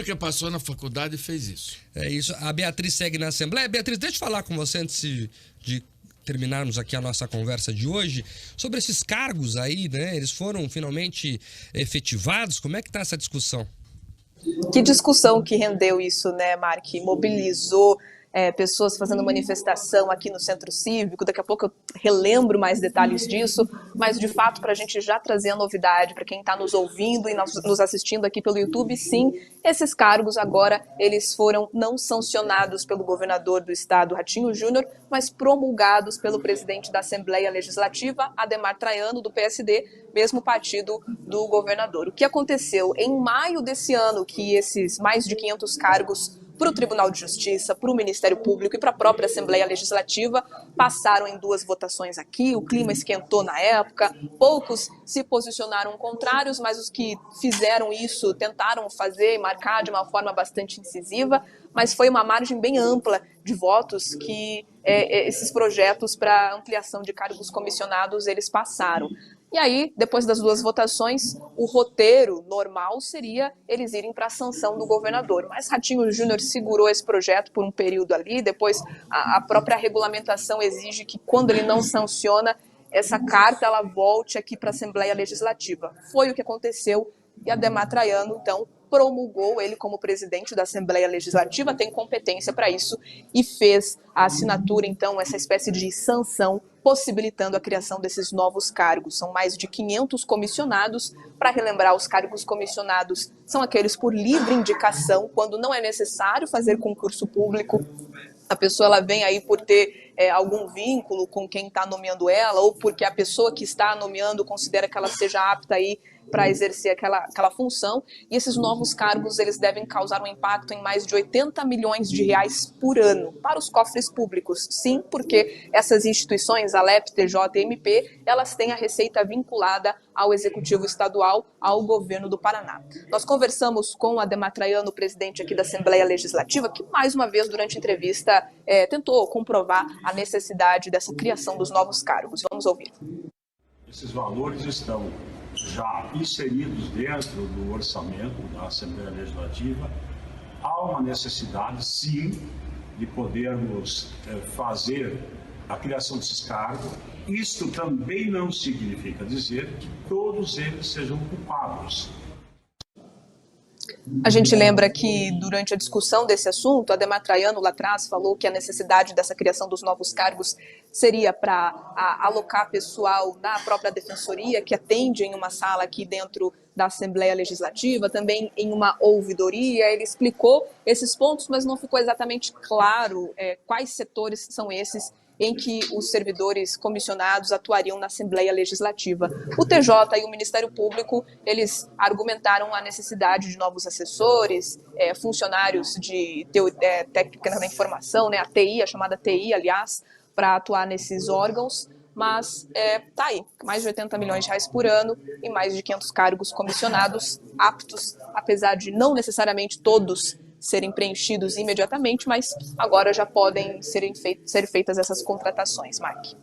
aluno que passou na faculdade fez isso. É isso. A Beatriz segue na Assembleia. Beatriz, deixa eu falar com você antes de terminarmos aqui a nossa conversa de hoje, sobre esses cargos aí, né? Eles foram finalmente efetivados? Como é que tá essa discussão? Que discussão que rendeu isso, né, Mark? Mobilizou pessoas fazendo manifestação aqui no Centro Cívico. Daqui a pouco eu relembro mais detalhes disso, mas de fato, para a gente já trazer a novidade para quem está nos ouvindo e nos assistindo aqui pelo YouTube, sim, esses cargos agora eles foram não sancionados pelo governador do estado, Ratinho Júnior, mas promulgados pelo presidente da Assembleia Legislativa, Ademar Traiano, do PSD, mesmo partido do governador. O que aconteceu em maio desse ano, que esses mais de 500 cargos para o Tribunal de Justiça, para o Ministério Público e para a própria Assembleia Legislativa passaram em 2 votações aqui, o clima esquentou na época, poucos se posicionaram contrários, mas os que fizeram isso tentaram fazer e marcar de uma forma bastante incisiva, mas foi uma margem bem ampla de votos que esses projetos para ampliação de cargos comissionados eles passaram. E aí, depois das 2 votações, o roteiro normal seria eles irem para a sanção do governador. Mas Ratinho Júnior segurou esse projeto por um período ali, depois a própria regulamentação exige que quando ele não sanciona, essa carta ela volte aqui para a Assembleia Legislativa. Foi o que aconteceu e Ademar Traiano, então, promulgou, ele como presidente da Assembleia Legislativa, tem competência para isso e fez a assinatura, então, essa espécie de sanção, possibilitando a criação desses novos cargos. São mais de 500 comissionados. Para relembrar, os cargos comissionados são aqueles por livre indicação, quando não é necessário fazer concurso público. A pessoa ela vem aí por ter algum vínculo com quem está nomeando ela, ou porque a pessoa que está nomeando considera que ela seja apta aí para exercer aquela função, e esses novos cargos eles devem causar um impacto em mais de 80 milhões de reais por ano para os cofres públicos. Sim, porque essas instituições, Alep, TJ e MP, elas têm a receita vinculada ao Executivo Estadual, ao governo do Paraná. Nós conversamos com o Ademar Traiano, presidente aqui da Assembleia Legislativa, que mais uma vez durante a entrevista tentou comprovar a necessidade dessa criação dos novos cargos. Vamos ouvir. Esses valores estão já inseridos dentro do orçamento da Assembleia Legislativa. Há uma necessidade, sim, de podermos fazer a criação desses cargos. Isto também não significa dizer que todos eles sejam culpados. A gente lembra que durante a discussão desse assunto, Ademar Traiano lá atrás falou que a necessidade dessa criação dos novos cargos seria para alocar pessoal na própria defensoria, que atende em uma sala aqui dentro da Assembleia Legislativa, também em uma ouvidoria. Ele explicou esses pontos, mas não ficou exatamente claro quais setores são esses em que os servidores comissionados atuariam na Assembleia Legislativa. O TJ e o Ministério Público, eles argumentaram a necessidade de novos assessores, funcionários de técnica da informação, né, a TI, a chamada TI, aliás, para atuar nesses órgãos, mas tá aí, mais de 80 milhões de reais por ano e mais de 500 cargos comissionados aptos, apesar de não necessariamente todos serem preenchidos imediatamente, mas agora já podem ser feitas essas contratações, Mark.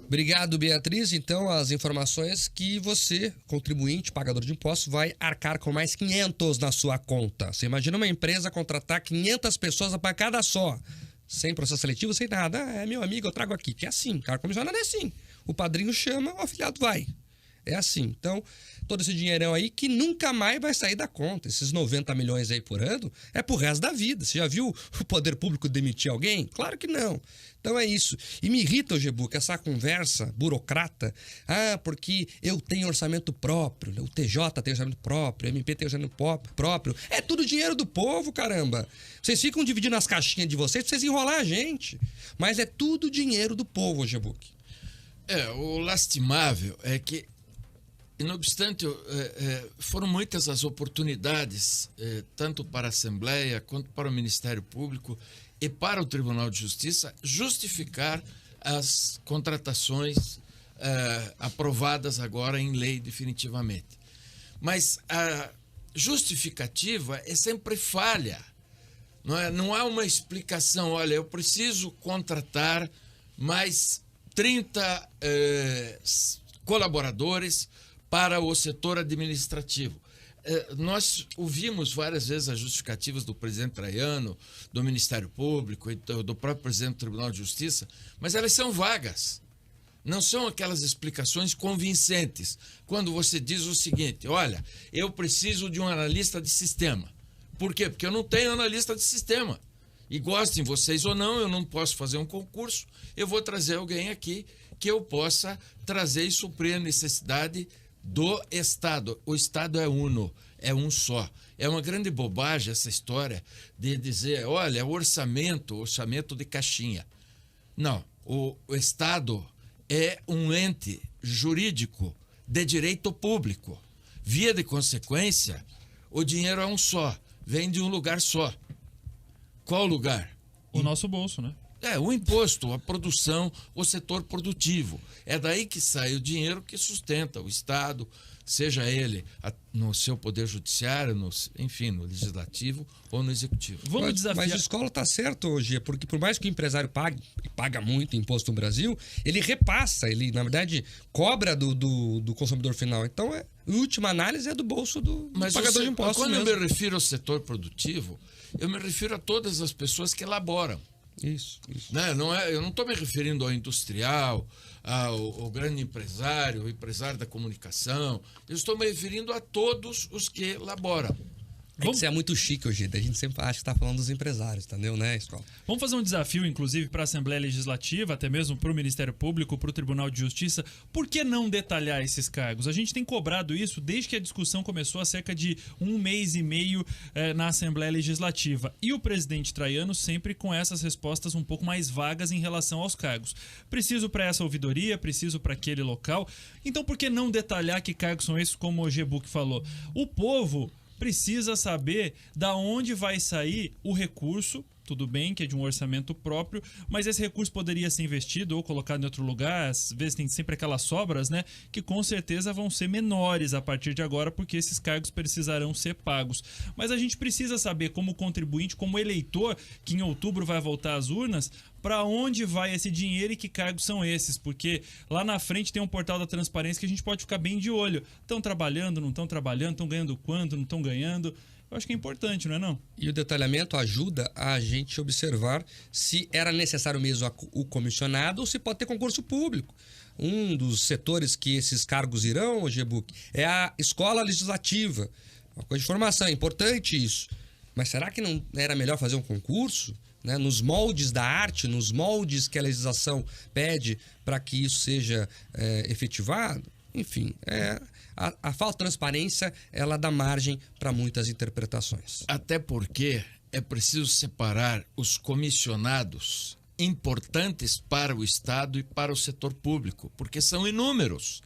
Obrigado, Beatriz. Então, as informações que você, contribuinte, pagador de impostos, vai arcar com mais 500 na sua conta. Você imagina uma empresa contratar 500 pessoas para cada só, sem processo seletivo, sem nada. É meu amigo, eu trago aqui. Que é assim, cara comissionado é assim. O padrinho chama, o afiliado vai. É assim. Então, todo esse dinheirão aí que nunca mais vai sair da conta. Esses 90 milhões aí por ano é pro resto da vida. Você já viu o poder público demitir alguém? Claro que não. Então é isso. E me irrita, Gebuca, essa conversa burocrata. Ah, porque eu tenho orçamento próprio, o TJ tem orçamento próprio, o MP tem orçamento próprio. É tudo dinheiro do povo, caramba. Vocês ficam dividindo as caixinhas de vocês pra vocês enrolar a gente. Mas é tudo dinheiro do povo, Gebuca. O lastimável é que, não obstante, foram muitas as oportunidades, tanto para a Assembleia quanto para o Ministério Público e para o Tribunal de Justiça, justificar as contratações aprovadas agora em lei definitivamente. Mas a justificativa é sempre falha. Não há uma explicação. Olha, eu preciso contratar mais 30 colaboradores para o setor administrativo. nós ouvimos várias vezes as justificativas do presidente Traiano, do Ministério Público e do próprio presidente do Tribunal de Justiça, mas elas são vagas. Não são aquelas explicações convincentes. Quando você diz o seguinte, olha, eu preciso de um analista de sistema. Por quê? Porque eu não tenho analista de sistema. E gostem vocês ou não, eu não posso fazer um concurso, eu vou trazer alguém aqui que eu possa trazer e suprir a necessidade do Estado. O Estado é uno, é um só. É uma grande bobagem essa história de dizer, olha, orçamento de caixinha. Não, o Estado é um ente jurídico de direito público. Via de consequência, o dinheiro é um só, vem de um lugar só. Qual lugar? O nosso bolso, né? O imposto, a produção, o setor produtivo. É daí que sai o dinheiro que sustenta o Estado, seja ele no seu poder judiciário, enfim, no legislativo ou no executivo. Vamos desafiar. Mas a escola está certa hoje, porque por mais que o empresário pague, e paga muito imposto no Brasil, ele repassa, ele, na verdade, cobra do consumidor final. Então, em última análise, é do bolso do pagador de impostos. Quando mesmo. eu me refiro ao setor produtivo, eu me refiro a todas as pessoas que elaboram. Isso. Né? Eu não estou me referindo ao industrial, ao grande empresário, o empresário da comunicação. Eu estou me referindo a todos os que elaboram. É que você é muito chique hoje, a gente sempre acha que está falando dos empresários, entendeu, né, Escola? Vamos fazer um desafio, inclusive, para a Assembleia Legislativa, até mesmo para o Ministério Público, para o Tribunal de Justiça. Por que não detalhar esses cargos? A gente tem cobrado isso desde que a discussão começou há cerca de 1 mês e meio na Assembleia Legislativa. E o presidente Traiano sempre com essas respostas um pouco mais vagas em relação aos cargos. Preciso para essa ouvidoria, preciso para aquele local. Então, por que não detalhar que cargos são esses, como o Gebuk falou? O povo precisa saber da onde vai sair o recurso. Tudo bem que é de um orçamento próprio, mas esse recurso poderia ser investido ou colocado em outro lugar. Às vezes tem sempre aquelas sobras, né? Que com certeza vão ser menores a partir de agora, porque esses cargos precisarão ser pagos. Mas a gente precisa saber, como contribuinte, como eleitor, que em outubro vai voltar às urnas, para onde vai esse dinheiro e que cargos são esses. Porque lá na frente tem um portal da transparência que a gente pode ficar bem de olho. Estão trabalhando, não estão trabalhando, estão ganhando quanto, não estão ganhando. Eu acho que é importante, não é não? E o detalhamento ajuda a gente observar se era necessário mesmo o comissionado ou se pode ter concurso público. Um dos setores que esses cargos irão, Gebuk, é a escola legislativa. Uma coisa de formação, é importante isso. Mas será que não era melhor fazer um concurso? Né? Nos moldes da arte, nos moldes que a legislação pede para que isso seja efetivado? Enfim, a falta de transparência, ela dá margem para muitas interpretações. Até porque é preciso separar os comissionados importantes para o Estado e para o setor público, porque são inúmeros.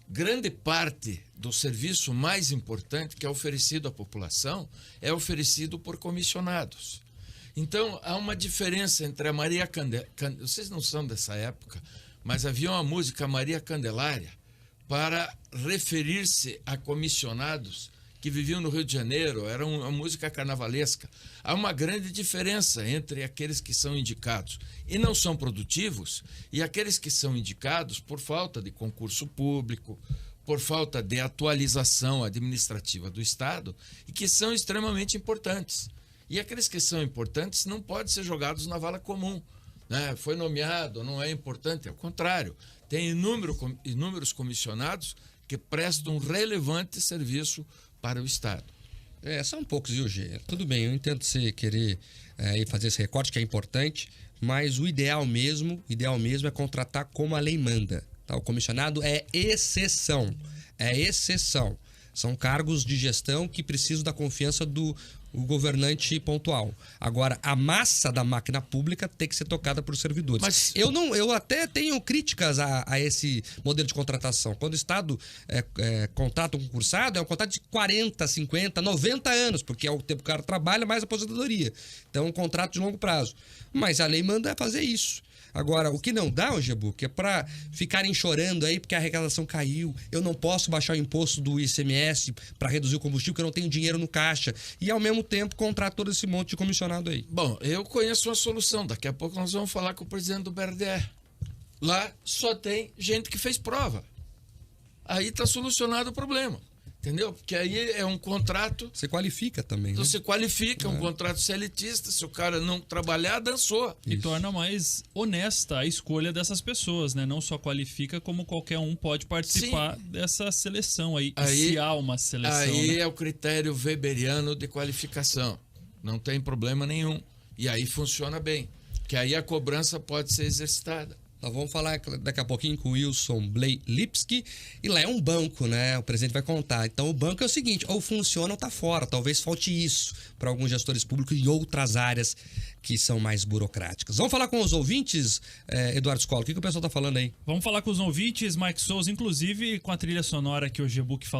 Grande parte do serviço mais importante que é oferecido à população é oferecido por comissionados. Então, há uma diferença entre a Maria Candelária... Vocês não são dessa época, mas havia uma música Maria Candelária para referir-se a comissionados que viviam no Rio de Janeiro. Era uma música carnavalesca. Há uma grande diferença entre aqueles que são indicados e não são produtivos e aqueles que são indicados por falta de concurso público, por falta de atualização administrativa do Estado e que são extremamente importantes. E aqueles que são importantes não podem ser jogados na vala comum. Né? Foi nomeado, não é importante, ao contrário. Tem inúmeros comissionados que prestam um relevante serviço para o Estado. São poucos, viu, Gê? Tudo bem, eu entendo você querer fazer esse recorte, que é importante, mas o ideal mesmo é contratar como a lei manda. Tá? O comissionado é exceção. São cargos de gestão que precisam da confiança do governante pontual. Agora, a massa da máquina pública tem que ser tocada por servidores. Mas eu até tenho críticas a esse modelo de contratação. Quando o Estado contrata um concursado, é um contrato de 40, 50, 90 anos, porque é o tempo que o cara trabalha mais a aposentadoria. Então, é um contrato de longo prazo. Mas a lei manda fazer isso. Agora, o que não dá, Gebuk, é para ficarem chorando aí porque a arrecadação caiu, eu não posso baixar o imposto do ICMS para reduzir o combustível porque eu não tenho dinheiro no caixa. E, ao mesmo tempo, contratar todo esse monte de comissionado aí. Bom, eu conheço uma solução. Daqui a pouco nós vamos falar com o presidente do BRDE. Lá só tem gente que fez prova. Aí está solucionado o problema. Entendeu? Porque aí é um contrato... Você qualifica também, né? Você qualifica, um contrato seletista. Se o cara não trabalhar, dançou. E torna mais honesta a escolha dessas pessoas, né? Não só qualifica, como qualquer um pode participar dessa seleção aí. Se há uma seleção. Aí né? é o critério weberiano de qualificação. Não tem problema nenhum. E aí funciona bem. Que aí a cobrança pode ser exercitada. Nós vamos falar daqui a pouquinho com o Wilson Blay Lipski. E lá é um banco, né? O presidente vai contar. Então o banco é o seguinte, ou funciona ou tá fora. Talvez falte isso para alguns gestores públicos e outras áreas que são mais burocráticas. Vamos falar com os ouvintes, Eduardo Scola. O que o pessoal tá falando aí? Vamos falar com os ouvintes, Mike Souza, inclusive com a trilha sonora que o G-Book falou.